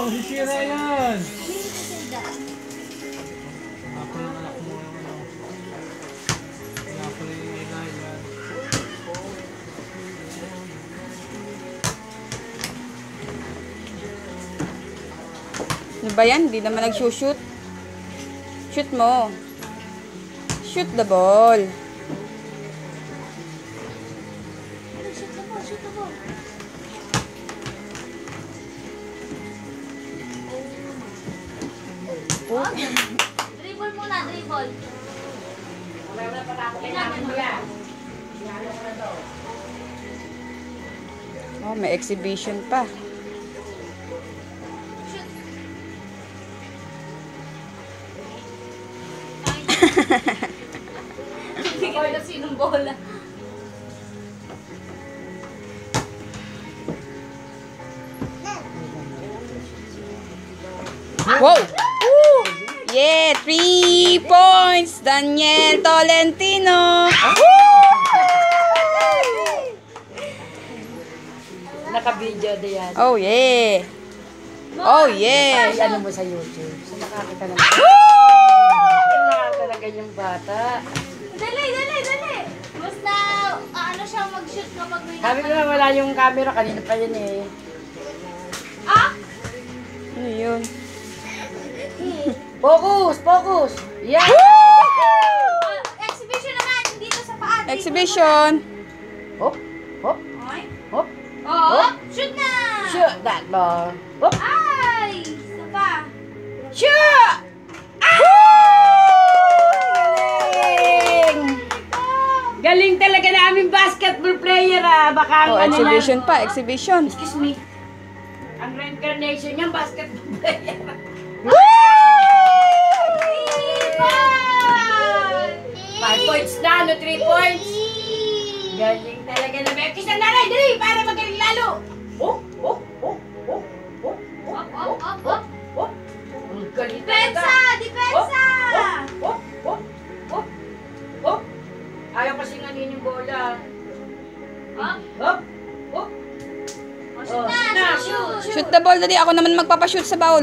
sisira yan. Ano ba yan? Hindi naman nag-shoot. Shoot mo. Shoot the ball. Shoot the ball. Dribble muna, dribble. Oh, may exhibition pa. Hindi ka na sinong bola. Wow! Woo! Yeah! 3 points! Daniel Tolentino! Naka-video din yan. Oh, yeah! Oh, yeah! Ay, ano mo sa YouTube? So, nakakita naman. Nakakita na ganyang bata. Dali! Basta, ano siya mag-shoot kapag may Sabi ko na wala yung camera. Kanina pa yun eh. Ah! Ano yun? Focus! Yeah! Exhibition naman, dito sa paa. Exhibition! Hop! Ay. Hop! Oh, shoot na! Shoot that ball! Hop! Ay! Isa pa. Shoot! Galing talaga na aming basketball player ah. Baka ang Oh, ano exhibition yan. pa, exhibition. Excuse me. Ang reincarnation niyang basketball player. 5 points na, no 3 points. Galing talaga na Bekis na nanay, dali, para magaling lalo. Oh. Up. Ang galing Depensa! Depensa! Oh. Ayaw kasing anin yung bola. Up. Hop. Oh, shoot na! Shoot! Shoot the ball, dali. Ako naman magpapashoot sa bowl.